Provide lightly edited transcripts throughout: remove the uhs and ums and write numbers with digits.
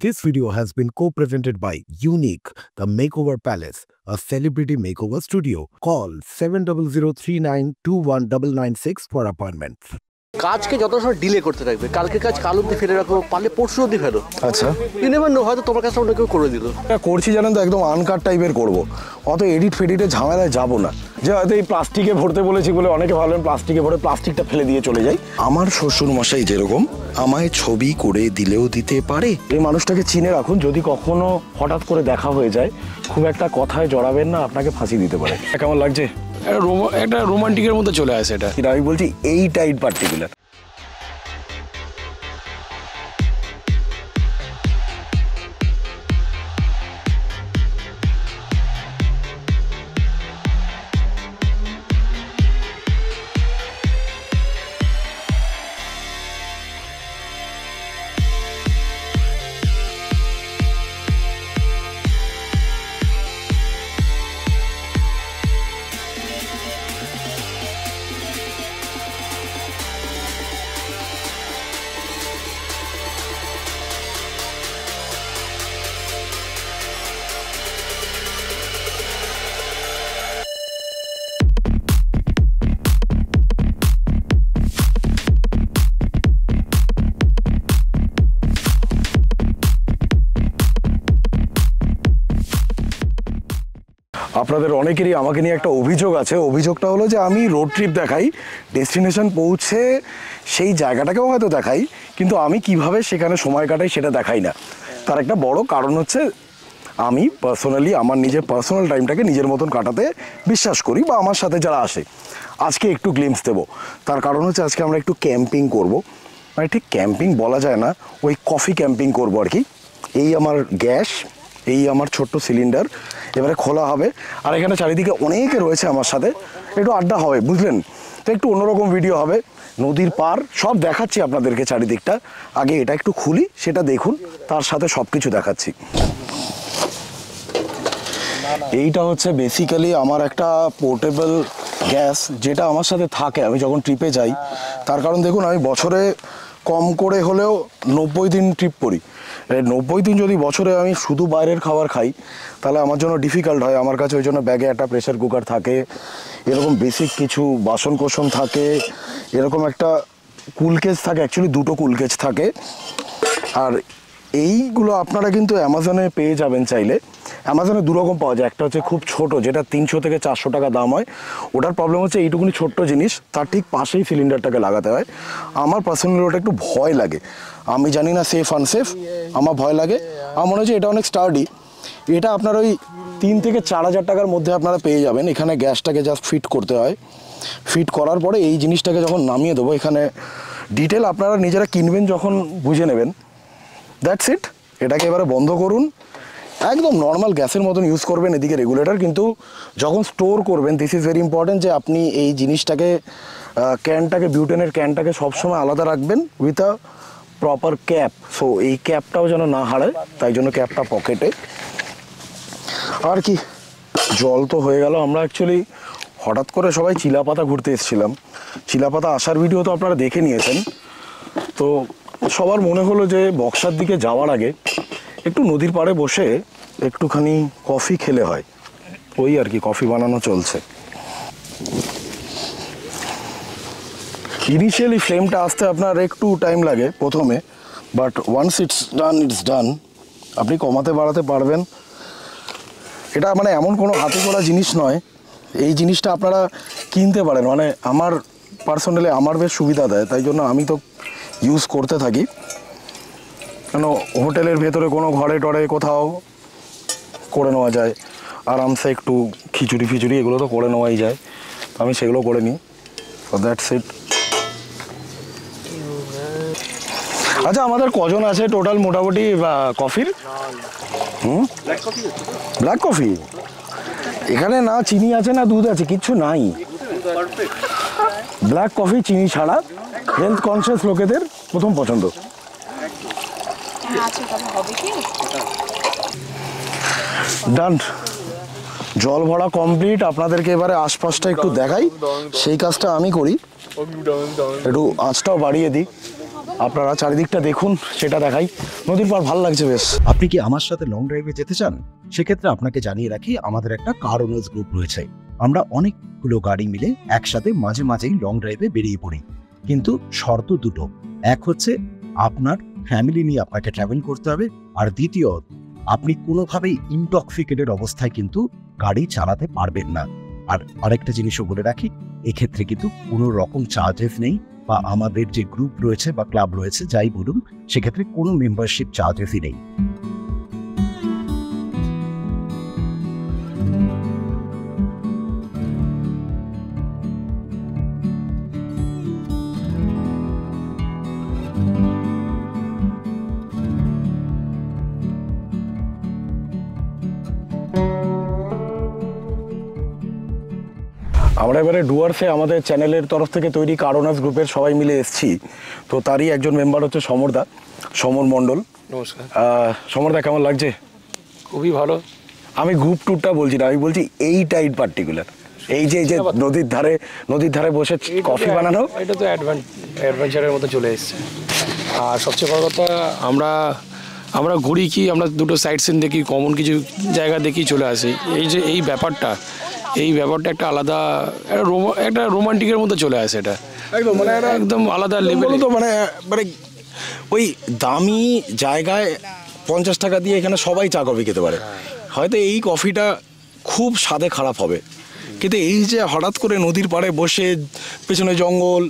This video has been co-presented by Unique, the Makeover Palace, a celebrity makeover studio. Call 7003921996 for appointments. কাজকে যত সময় delay করতে থাকবে, কালকে কাজ কাল অব্দি ফেলে রাখো, পারলে পরশু অব্দি ফেলো। আচ্ছা, ইউ নেভার নো, হয়তো তোমার কাছে অন্য কেউ করে দিল। করছি জানেন তো, একদম আনকাট টাইপের করবো, অত এডিট ফেডিটে ঝামেলায় যাবো না। যে হয়তো এই প্লাস্টিকে ভরতে বলেছি বলে অনেকে ভাবলেন প্লাস্টিকে ভরে প্লাস্টিকটা ফেলে দিয়ে চলে যাই। আমার শ্বশুর মশাই যেরকম আমায় ছবি করে দিলেও দিতে পারে। এই মানুষটাকে চিনে রাখুন, যদি কখনো হঠাৎ করে দেখা হয়ে যায় খুব একটা কথায় জড়াবেন না, আপনাকে ফাঁসি দিতে পারে। কেমন লাগছে? একটা রোমান্টিকের মধ্যে চলে আসে এটা। আমি বলছি এই টাইট পার্টিকুলার। আপনাদের অনেকেরই আমাকে নিয়ে একটা অভিযোগ আছে। অভিযোগটা হলো যে আমি রোড ট্রিপ দেখাই, ডেস্টিনেশন পৌঁছে সেই জায়গাটাকেও হয়তো দেখাই, কিন্তু আমি কিভাবে সেখানে সময় কাটাই সেটা দেখাই না। তার একটা বড় কারণ হচ্ছে আমি পার্সোনালি আমার নিজের পার্সোনাল টাইমটাকে নিজের মতন কাটাতে বিশ্বাস করি, বা আমার সাথে যারা আসে। আজকে একটু গ্লিমস দেবো, তার কারণ হচ্ছে আজকে আমরা একটু ক্যাম্পিং করব। মানে ঠিক ক্যাম্পিং বলা যায় না, ওই কফি ক্যাম্পিং করবো আর কি। এই আমার গ্যাস, এই আমার ছোট্ট সিলিন্ডার এবারে খোলা হবে, আর এখানে চারিদিকে অনেকে রয়েছে আমার সাথে, একটু আড্ডা হবে, বুঝলেন তো, একটু অন্যরকম ভিডিও হবে। নদীর পার সব দেখাচ্ছি আপনাদেরকে চারিদিকটা। আগে এটা একটু খুলি, সেটা দেখুন, তার সাথে সব কিছু দেখাচ্ছি। এইটা হচ্ছে বেসিক্যালি আমার একটা পোর্টেবল গ্যাস, যেটা আমার সাথে থাকে আমি যখন ট্রিপে যাই। তার কারণ দেখুন, আমি বছরে কম করে হলেও 90 দিন ট্রিপ করি। 90 দিন যদি বছরে আমি শুধু বাইরের খাবার খাই তাহলে আমার জন্য ডিফিকাল্ট হয়। আমার কাছে ওই জন্য ব্যাগে একটা প্রেসার কুকার থাকে, এরকম বেসিক কিছু বাসন কোসন থাকে, এরকম একটা কুলকেজ থাকে, অ্যাকচুয়ালি দুটো কুলকেজ থাকে। আর এইগুলো আপনারা কিন্তু অ্যামাজনে পেয়ে যাবেন চাইলে। অ্যামাজনে দুরকম পাওয়া যায়, একটা হচ্ছে খুব ছোট, যেটা 300 থেকে 400 টাকা দাম হয়। ওটার প্রবলেম হচ্ছে এইটুকুনি ছোট্ট জিনিস, তার ঠিক পাশেই সিলিন্ডারটাকে লাগাতে হয়। আমার পার্সোনালি ওটা একটু ভয় লাগে, আমি জানি না সেফ আনসেফ, আমার ভয় লাগে। আমার মনে হচ্ছে এটা অনেক স্টার্ডি। এটা আপনার ওই 3 থেকে 4 হাজার টাকার মধ্যে আপনারা পেয়ে যাবেন। এখানে গ্যাসটাকে জাস্ট ফিট করতে হয়, ফিট করার পরে এই জিনিসটাকে যখন নামিয়ে দেবো, এখানে ডিটেল আপনারা নিজেরা কিনবেন যখন বুঝে নেবেন। That's it. এটাকে এবারে বন্ধ করুন, একদম নর্মাল গ্যাসের মতন ইউজ করবেন। এদিকে রেগুলেটর, কিন্তু যখন স্টোর করবেন, দিস ইজ ভেরি ইম্পর্টেন্ট যে আপনি এই জিনিসটাকে ক্যানটাকে, বিউটেনের ক্যানটাকে সবসময় আলাদা রাখবেন with a proper cap. So এই ক্যাপটাও যেন না হারায়, তাই জন্য ক্যাপটা পকেটে। আর কি, জল তো হয়ে গেল। আমরা অ্যাকচুয়ালি হঠাৎ করে সবাই চিলাপাতা ঘুরতে এসেছিলাম। চিলাপাতা আসার ভিডিও তো আপনারা দেখে নিয়েছেন। তো সবার মনে হলো যে বক্সার দিকে যাওয়ার আগে একটু নদীর পাড়ে বসে একটুখানি কফি খেলে হয়। ওই আর কি, কফি বানানো চলছে। ইনিশিয়ালি ফ্লেমটা আসতে আপনার একটু টাইম লাগে প্রথমে, but once it's done it's done. আপনি কমাতে বাড়াতে পারবেন। এটা মানে এমন কোনো হাতে করা জিনিস নয়, এই জিনিসটা আপনারা কিনতে পারেন। মানে আমার পার্সোনালি আমার বেশ সুবিধা দেয়, তাই জন্য আমি তো ইউজ করতে থাকি। কেন, হোটেলের ভেতরে কোনো ঘরে টরে কোথাও করে নেওয়া যায় আরামসে, একটু খিচুড়ি ফিচুড়ি এগুলো তো করে নেওয়াই যায়, আমি সেগুলো করে নিই। So that's it. আচ্ছা, আমাদের কজন আছে টোটাল মোটামুটি কফির? ব্ল্যাক কফি এখানে না চিনি আছে না দুধ আছে, কিচ্ছু নাই। ব্ল্যাক কফি চিনি ছাড়া, হেলথ কনসিয়াস লোকেদের প্রথম পছন্দ। ডান, জল ভরা কমপ্লিট। আপনাদেরকে এবারে আশপাশটা একটু দেখাই, সেই কাজটা আমি করি। একটু আঁচটাও বাড়িয়ে দিই। আপনারা চারিদিকটা দেখুন, সেটা দেখাই। নদীর পাড় ভালো লাগছে বেশ। আপনি কি আমার সাথে লং ড্রাইভে যেতে চান? সেক্ষেত্রে আপনাকে জানিয়ে রাখি, আমাদের একটা কার ওনার্স গ্রুপ রয়েছে। আমরা অনেকগুলো গাড়ি মিলে একসাথে মাঝে মাঝেই লং ড্রাইভে বেরিয়ে পড়ি, কিন্তু শর্ত দুটো। এক হচ্ছে আপনার ফ্যামিলি নিয়ে আপনাকে ট্রাভেল করতে হবে, আর দ্বিতীয়, আপনি কোনোভাবেই ইনটক্সিকেটেড অবস্থায় কিন্তু গাড়ি চালাতে পারবেন না। আর আরেকটা জিনিসও বলে রাখি, এক্ষেত্রে কিন্তু কোনো রকম চার্জেস নেই, বা আমাদের যে গ্রুপ রয়েছে বা ক্লাব রয়েছে যাই বলুন, সেক্ষেত্রে কোনো মেম্বারশিপ চার্জেসই নেই। আমরা এবারে ডুয়ার্সে আমাদের চ্যানেলের তরফ থেকে তৈরি কার ওনার্স গ্রুপের সবাই মিলে এসেছি। তো তারই একজন মেম্বার হচ্ছে সমরদা, সমর মণ্ডল। নমস্কার। সমরদা, কেমন লাগছে? খুবই ভালো। আমি গ্রুপ ট্যুরটা বলছি না, আমি বলছি এইটাই পার্টিকুলার, এই যে নদীর ধারে বসে কফি বানানো, এটা তো অ্যাডভেঞ্চারের মতো চলে এসছে। আর সবচেয়ে বড় কথা, আমরা ঘুরি কি, আমরা দুটো সাইড সিন দেখি, কমন কিছু জায়গা দেখি, চলে আসি। এই ব্যাপারটা একটা আলাদা, একটা রোমান্টিকের মতো চলে আসে। এটা একদম মানে একদম আলাদা লেভেল। তো মানে ওই দামি জায়গায় 50 টাকা দিয়ে এখানে সবাই চা কফি খেতে পারে। হয়তো এই কফিটা খুব স্বাদে খারাপ হবে, কিন্তু এই যে হঠাৎ করে নদীর পাড়ে বসে পেছনে জঙ্গল,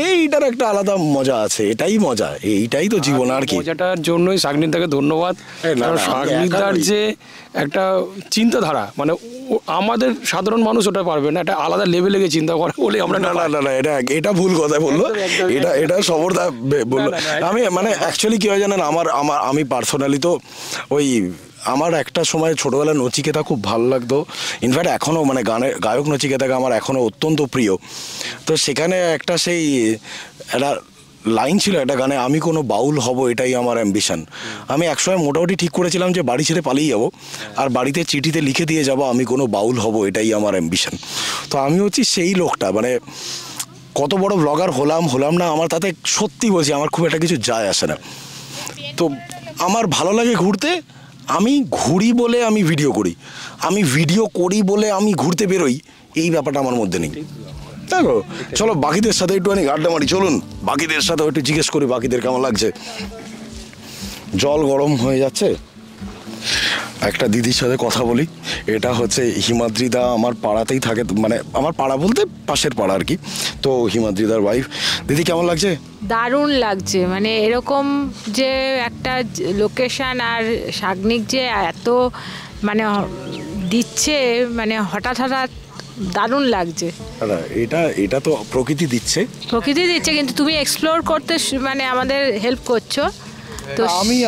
এইটার একটা আলাদা মজা আছে। এটাই মজা, এইটাই তো জীবন আর কি। মজাটার জন্যই শাগনিদাকে ধন্যবাদ। শাগনিদার যে একটা চিন্তাধারা, মানে আমাদের সাধারণ মানুষ ওটা পারবে না, এটা আলাদা লেভেলে গিয়ে চিন্তা করে বলে আমরা। না, এটা ভুল কথা বললো, এটা সমরদা বললো। আমি মানে অ্যাকচুয়ালি কি হয় জানেন, আমি পার্সোনালি তো ওই আমার একটা সময় ছোটোবেলায় নচিকেতা খুব ভালো লাগতো। ইনফ্যাক্ট এখনও মানে গায়ক নচিকেতাকে আমার এখনও অত্যন্ত প্রিয়। তো সেখানে একটা একটা লাইন ছিল একটা গানে, আমি কোনো বাউল হব এটাই আমার অ্যাম্বিশন। আমি একসময় মোটামুটি ঠিক করেছিলাম যে বাড়ি ছেড়ে পালিয়ে যাবো, আর বাড়িতে চিঠিতে লিখে দিয়ে যাবো আমি কোনো বাউল হব এটাই আমার অ্যাম্বিশন। তো আমি হচ্ছি সেই লোকটা, মানে কত বড় ব্লগার হলাম না, আমার তাতে সত্যি বলছি আমার খুব একটা কিছু যায় আসে না। তো আমার ভালো লাগে ঘুরতে, আমি ঘুরি বলে আমি ভিডিও করি, আমি ভিডিও করি বলে আমি ঘুরতে বেরোই, এই ব্যাপারটা আমার মধ্যে নেই। দেখো, চলো বাকিদের সাথে একটুখানি আড্ডা মারি, চলুন বাকিদের সাথেও একটু জিজ্ঞেস করি বাকিদের কেমন লাগছে। জল গরম হয়ে যাচ্ছে। একটা দিদির সাথে কথা বলি, এটা হচ্ছে হিমাদ্রিদা, আমার পাড়াতেই থাকে, মানে আমার পাড়া বলতে পাশের পাড়া আর কি। তো হিমাদ্রিদার ওয়াইফ। দিদি কেমন লাগছে? দারুণ লাগছে, মানে এরকম যে একটা লোকেশন আর শাগনিক যে এত মানে দিচ্ছে, মানে হঠাৎ দারুণ লাগছে। এটা তো প্রকৃতি দিচ্ছে, কিন্তু তুমি এক্সপ্লোর করতে মানে আমাদের হেল্প করছো। তো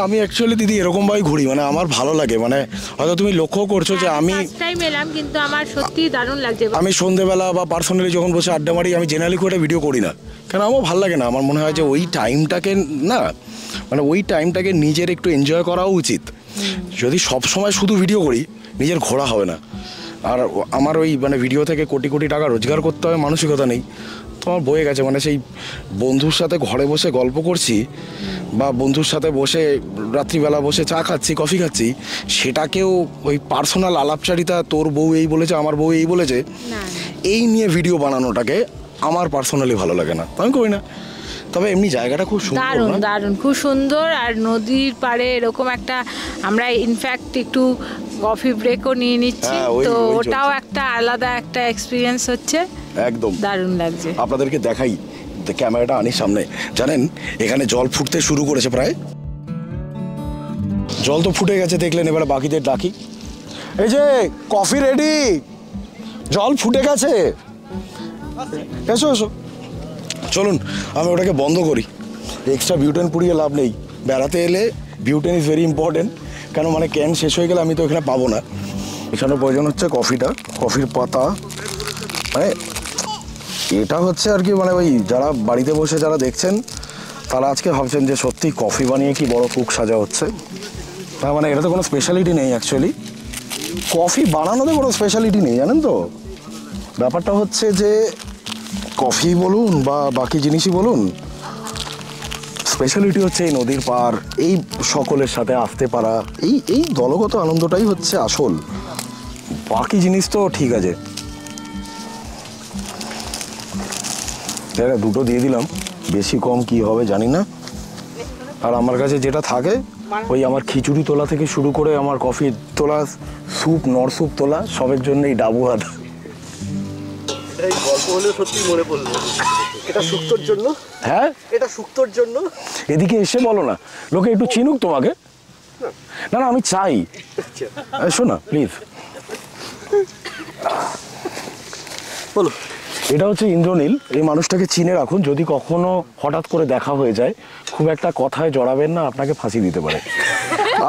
আমি অ্যাকচুয়ালি দিদি এরকম ভাবে ঘুরি, মানে আমার ভালো লাগে, মানে হয়তো তুমি লক্ষ্য করছো যে আমি ফার্স্ট টাইম এলাম, কিন্তু আমার সত্যি দারুণ লাগছে। আমি সন্ধ্যেবেলা বা পার্সোনালি যখন বসে আড্ডা মারি, আমি জেনারেলি খুব একটা ভিডিও করি না, কেন আমার ভালো লাগে না। আমার মনে হয় যে ওই টাইমটাকে নিজের একটু এনজয় করাও উচিত। যদি সব সময় শুধু ভিডিও করি, নিজের ঘোরা হবে না। আর আমার ওই মানে ভিডিও থেকে কোটি কোটি টাকা রোজগার করতে হবে মানসিকতা নেই। তো আমার বয়ে গেছে, মানে সেই বন্ধুর সাথে ঘরে বসে গল্প করছি, বা বন্ধুর সাথে বসে রাত্রিবেলা বসে চা খাচ্ছি, কফি খাচ্ছি, সেটাকেও ওই পার্সোনাল আলাপচারিতা, তোর বউ এই বলেছে, আমার বউ এই বলেছে, এই নিয়ে ভিডিও বানানোটাকে আমার পার্সোনালি ভালো লাগে না, আমি করি না। তবে এমনি জায়গাটা খুব সুন্দর, দারুণ খুব সুন্দর। আর নদীর পাড়ে এরকম একটা, আমরা ইনফ্যাক্ট একটু কফি ব্রেকও নিয়ে নিচ্ছি, তো ওটাও একটা আলাদা একটা এক্সপিরিয়েন্স হচ্ছে। একদম দারুণ লাগছে। আপনাদেরকে দেখাই, ক্যামেরাটা আনি সামনে। জানেন এখানে জল ফুটতে শুরু করেছে, প্রায় জল তো ফুটে গেছে দেখলেন। এবারে বাকিদের ডাকি, এই যে কফি রেডি, জল ফুটে গেছে, এসো এসো। চলুন আমি ওটাকে বন্ধ করি, এক্সট্রা বিউটেন পুড়িয়ে লাভ নেই। বেড়াতে এলে বিউটেন ইজ ভেরি ইম্পর্টেন্ট, কেন মানে ক্যান শেষ হয়ে গেলে আমি তো এখানে পাবো না। এখানে প্রয়োজন হচ্ছে কফির পাতা, মানে এটা হচ্ছে আর কি, মানে ওই যারা বাড়িতে বসে যারা দেখছেন তারা আজকে ভাবছেন যে সত্যি কফি বানিয়ে কি বড় কুক সাজা হচ্ছে। তার মানে এটাতে কোনো স্পেশালিটি নেই, অ্যাকচুয়ালি কফি বানানোতে কোনো স্পেশালিটি নেই, জানেন তো। ব্যাপারটা হচ্ছে যে কফি বলুন বা বাকি জিনিসই বলুন, স্পেশালিটি হচ্ছে এই নদীর পার, এই সকলের সাথে আসতে পারা, এই দলগত আনন্দটাই হচ্ছে আসল। বাকি জিনিস তো ঠিক আছে। দুটো দিয়ে দিলাম, বেশি কম কি হবে জানি না। আর আমার কাছে যেটা থাকে ওই আমার খিচুড়ি তোলা থেকে শুরু করে আমার কফি তোলা, স্যুপ, নর স্যুপ তোলা, সবের জন্য এই ডাবু হাত। এই গল্প হলে সত্যি মনে পড়লো, এটা শুক্তোর জন্য। হ্যাঁ, এটা শুক্তোর জন্য। এদিকে এসে বলো না, লোকে একটু চিনুক তোমাকে। না না, আমি চাই। এসো না প্লিজ। বলো। এটা হচ্ছে ইন্দ্রনীল। এই মানুষটাকে চিনে রাখুন, যদি কখনো হঠাৎ করে দেখা হয়ে যায় খুব একটা কথায় জড়াবেন না, আপনাকে ফাঁসি দিতে পারে।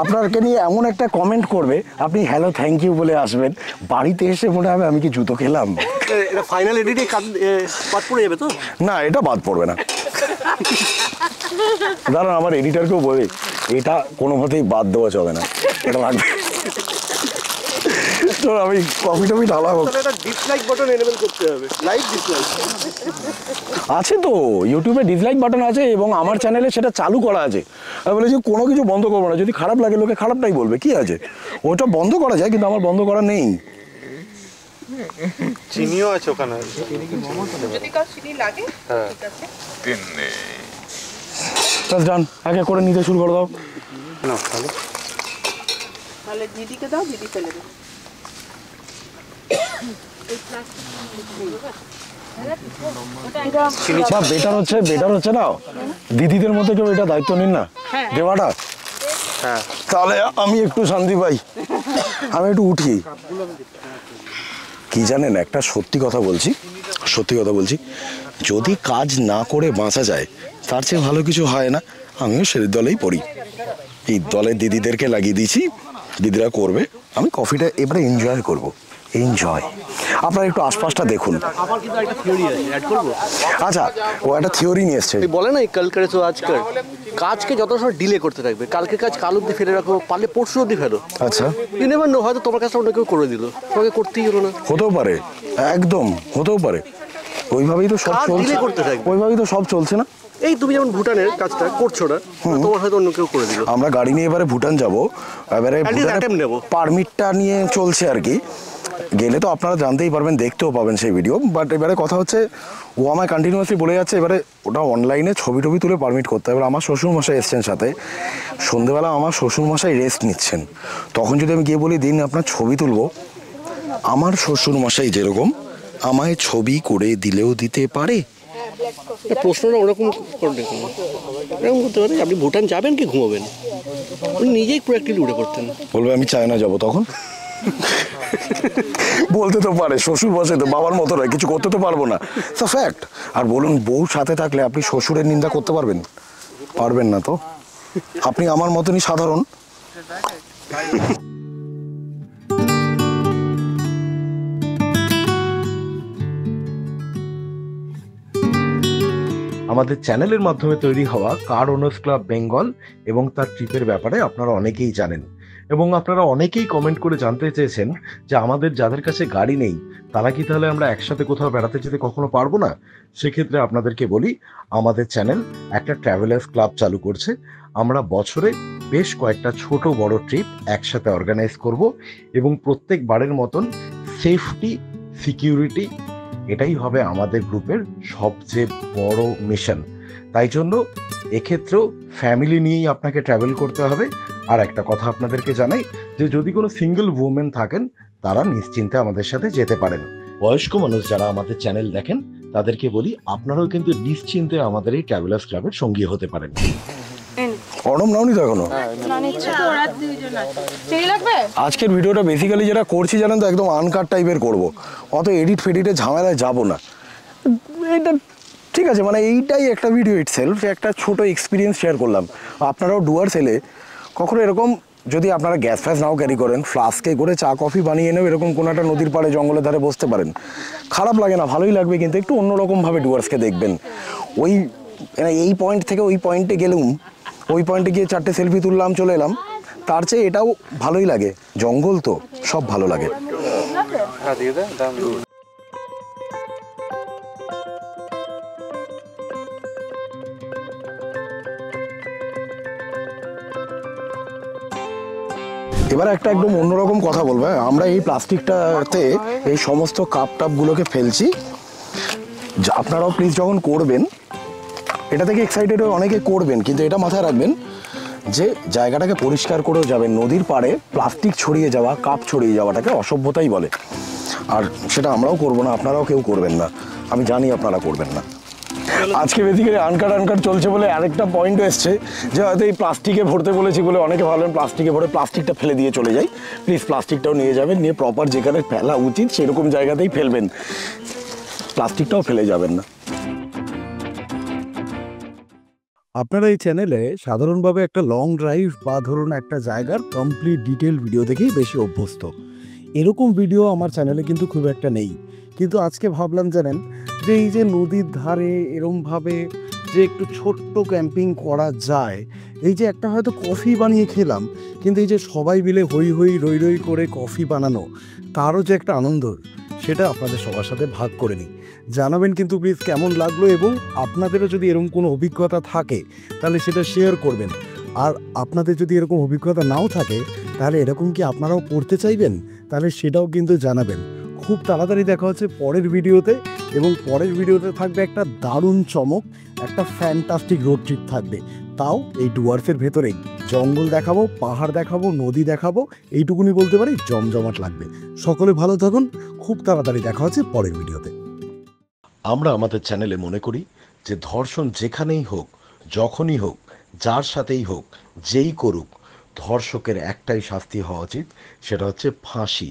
আপনাকে নিয়ে এমন একটা কমেন্ট করবে, আপনি হ্যালো থ্যাংক ইউ বলে আসবেন, বাড়িতে এসে মনে হবে আমি কি জুতো খেলাম। এটা ফাইনাল এডিটে বাদ পড়ে যাবে তো? না, এটা বাদ পড়বে না। দাঁড়ান, আমার এডিটারকেও বলে এটা কোনো মতেই বাদ দেওয়া চলে না, এটা লাগবে। তো আমি কফি টফি ঢালা হোক। এটা ডিসলাইক বাটন এনেবল করতে হবে, লাইক ডিসলাইক আছে তো, ইউটিউবে ডিসলাইক বাটন আছে এবং আমার চ্যানেলে সেটা চালু করা আছে। আমি বলেছি কোনো কিছু বন্ধ করবো না, যদি খারাপ লাগে লোকে খারাপটাই বলবে, কি আছে, ওটা বন্ধ করা যায়, কিন্তু আমার বন্ধ করা নেই। চিনিও আছে ওখানে, যদি কাউ চিনি লাগে ঠিক আছে। ডান, এক এক করে নিতে শুরু করে দাও। না তাহলে তাহলে দিদিকে দাও, দিদি ফেলে দেবে। বেটার হচ্ছে না, দিদিদের মধ্যে কেউ এটা দায়িত্ব নিন না দেওয়াটা। হ্যাঁ, তাহলে আমি একটু শান্তি পাই, আমি একটু উঠি। কি জানেন, একটা সত্যি কথা বলছি, যদি কাজ না করে বাঁচা যায় তার চেয়ে ভালো কিছু হয় না। আমিও সেই দলেই পড়ি, এই দলের দিদিদেরকে লাগিয়ে দিয়েছি, দিদিরা করবে, আমি কফিটা এবারে এনজয় করব। এনজয়। আপনারা একটু আশপাশটা দেখুন। আমার কিন্তু একটা থিওরি আছে, অ্যাড করবো। আচ্ছা, ও একটা থিওরি নিয়ে এসছে। বলে না কাল করে তো আজকাল কাজকে যত সময় ডিলে করতে থাকবে, কালকে কাজ কাল অব্দি ফেলে রাখো, পারলে পরশু অব্দি ফেলো। আচ্ছা, ইউ নেভার নো, হয়তো তোমার কাজটা অন্য কেউ করে দিল, তোমাকে করতেই হলো না। হতেও পারে, একদম হতেও পারে। ওইভাবেই তো সব কাজ চলছে, delay করতে থাকবে। ওইভাবেই তো সব চলছে না। এই তুমি যেমন ভুটানের কাজটা করছো না, তোমার হয়তো অন্য কেউ করে দিল। আমরা গাড়ি নিয়ে এবারে ভুটান যাব, এবারে At least attempt নেবো। পারমিটটা নিয়ে চলছে আর কি। গেলে তো আপনারা জানতেই পারবেন, দেখতেও পাবেন সেই ভিডিও। বাট এবারে কথা হচ্ছে, ও আমায় কন্টিনিউয়াসলি বলে যাচ্ছে এবারে ওটা অনলাইনে ছবি টবি তুলে পারমিট করতে হবে। আমার শ্বশুরমশাই এসছেন সাথে, সন্ধেবেলা আমার শ্বশুরমশাই রেস্ট নিচ্ছেন, তখন যদি আমি গিয়ে বলি দিন আপনার ছবি তুলবো, আমার শ্বশুরমশাই যেরকম আমায় ছবি করে দিলেও দিতে পারে। প্রশ্নটা ওরকম করে দেখুন, এরকম করতে পারে আপনি ভুটান যাবেন কি ঘুমাবেন, উনি নিজেই প্রোয়াক্টিভলি উঠে পড়তেন। বলবে আমি চায়না যাব, তখন বলতে তো পারে, শ্বশুর বসে তো বাবার মতো নয়, কিছু করতে তো পারবো না, ফ্যাক্ট। আর বলুন, বউ সাথে থাকলে আপনি শ্বশুরের নিন্দা করতে পারবেন? পারবেন না তো। আপনি আমার মতনই সাধারণ। আমাদের চ্যানেলের মাধ্যমে তৈরি হওয়া কার ওনার্স ক্লাব বেঙ্গল এবং তার ট্রিপের ব্যাপারে আপনারা অনেকেই জানেন, এবং আপনারা অনেকেই কমেন্ট করে জানতে চেয়েছেন যে আমাদের যাদের কাছে গাড়ি নেই তারা কি তাহলে আমরা একসাথে কোথাও বেড়াতে যেতে কখনো পারবো না? সেক্ষেত্রে আপনাদেরকে বলি, আমাদের চ্যানেল একটা ট্রাভেলার্স ক্লাব চালু করছে। আমরা বছরে বেশ কয়েকটা ছোট বড় ট্রিপ একসাথে অর্গানাইজ করব, এবং প্রত্যেকবারের মতন সেফটি, সিকিউরিটি, এটাই হবে আমাদের গ্রুপের সবচেয়ে বড় মিশন। তাই জন্য এক্ষেত্রেও ফ্যামিলি নিয়েই আপনাকে ট্রাভেল করতে হবে। আর একটা কথা আপনাদেরকে জানাই, যে যদি কোনো সিঙ্গেল উমেন থাকেন তারা নিশ্চিন্তে আমাদের সাথে যেতে পারেন। বয়স্ক মানুষ যারা আমাদের চ্যানেল দেখেন তাদেরকে বলি, আপনারাও কিন্তু নিশ্চিন্তে আমাদের এই ট্রাভেলার্স ক্লাবের সঙ্গী হতে পারেন। অর্ণব নাওনি তো এখনো? আজকের ভিডিওটা বেসিক্যালি যেটা করছি জানেন তো, একদম আনকাট টাইপের করব, অত এডিট ফেডিটে ঝামেলায় যাব না। এটা ঠিক আছে, মানে এইটাই একটা ভিডিও ইটসেলফ, একটা ছোট এক্সপিরিয়েন্স শেয়ার করলাম। আপনারাও ডুয়ার্স এলে কখনো এরকম, যদি আপনারা গ্যাস ফ্যাস নাও ক্যারি করেন, ফ্লাস্কে করে চা কফি বানিয়ে নেও, এরকম কোনো একটা নদীর পাড়ে জঙ্গলের ধারে বসতে পারেন, খারাপ লাগে না, ভালোই লাগবে, কিন্তু একটু অন্যরকমভাবে ডুয়ার্সকে দেখবেন। ওই এই পয়েন্ট থেকে ওই পয়েন্টে গেলুম, ওই পয়েন্টে গিয়ে 4টে সেলফি তুললাম, চলে এলাম, তার চেয়ে এটাও ভালোই লাগে। জঙ্গল তো সব ভালো লাগে। এবার একটা একদম অন্যরকম কথা বলবো, হ্যাঁ? আমরা এই প্লাস্টিকটাতে এই সমস্ত কাপ টাপগুলোকে ফেলছি। আপনারাও প্লিজ যখন করবেন, এটা থেকে এক্সাইটেড হয়ে অনেকে করবেন, কিন্তু এটা মাথায় রাখবেন যে জায়গাটাকে পরিষ্কার করেও যাবেন। নদীর পাড়ে প্লাস্টিক ছড়িয়ে যাওয়া, কাপ ছড়িয়ে যাওয়াটাকে অসভ্যতাই বলে। আর সেটা আমরাও করবো না, আপনারাও কেউ করবেন না, আমি জানি আপনারা করবেন না। আজকে বেসিক্যালি আনকাট চলছে বলে আরেকটা পয়েন্ট এসছে যে হয়তো এই প্লাস্টিকে ভরতে বলেছি বলে অনেকে ভাবলেন প্লাস্টিকে ভরে প্লাস্টিকটা ফেলে দিয়ে চলে যাই। প্লিজ প্লাস্টিকটাও নিয়ে যাবেন, নিয়ে প্রপার যেখানে ফেলা উচিত সেরকম জায়গাতেই ফেলবেন, প্লাস্টিকটাও ফেলে যাবেন না। আপনারা এই চ্যানেলে সাধারণভাবে একটা লং ড্রাইভ বা ধরুন একটা জায়গার কমপ্লিট ডিটেল ভিডিও দেখেই বেশি অভ্যস্ত। এরকম ভিডিও আমার চ্যানেলে কিন্তু খুব একটা নেই, কিন্তু আজকে ভাবলাম জানেন যে এই যে নদীর ধারে এরমভাবে যে একটু ছোট্ট ক্যাম্পিং করা যায়, এই যে একটা হয়তো কফি বানিয়ে খেলাম, কিন্তু এই যে সবাই মিলে হই হই রই রই করে কফি বানানো, তারও যে একটা আনন্দ, সেটা আপনাদের সবার সাথে ভাগ করে নিই। জানাবেন কিন্তু প্লিজ কেমন লাগলো, এবং আপনাদেরও যদি এরকম কোনো অভিজ্ঞতা থাকে তাহলে সেটা শেয়ার করবেন। আর আপনাদের যদি এরকম অভিজ্ঞতা নাও থাকে তাহলে এরকম কি আপনারাও করতে চাইবেন, তাহলে সেটাও কিন্তু জানাবেন। খুব তাড়াতাড়ি দেখা হচ্ছে পরের ভিডিওতে, এবং পরের ভিডিওতে থাকবে একটা দারুণ চমক, একটা ফ্যান্টাস্টিক রোড ট্রিপ থাকবে, তাও এই ডুয়ার্সের ভেতরেই। জঙ্গল দেখাবো, পাহাড় দেখাবো, নদী দেখাবো, এইটুকুনি বলতে পারি জমজমাট লাগবে। সকলে ভালো থাকুন, খুব তাড়াতাড়ি দেখা হচ্ছে পরের ভিডিওতে। আমরা আমাদের চ্যানেলে মনে করি যে ধর্ষণ যেখানেই হোক, যখনই হোক, যার সাথেই হোক, যেই করুক, ধর্ষকের একটাই শাস্তি হওয়া উচিত, সেটা হচ্ছে ফাঁসি।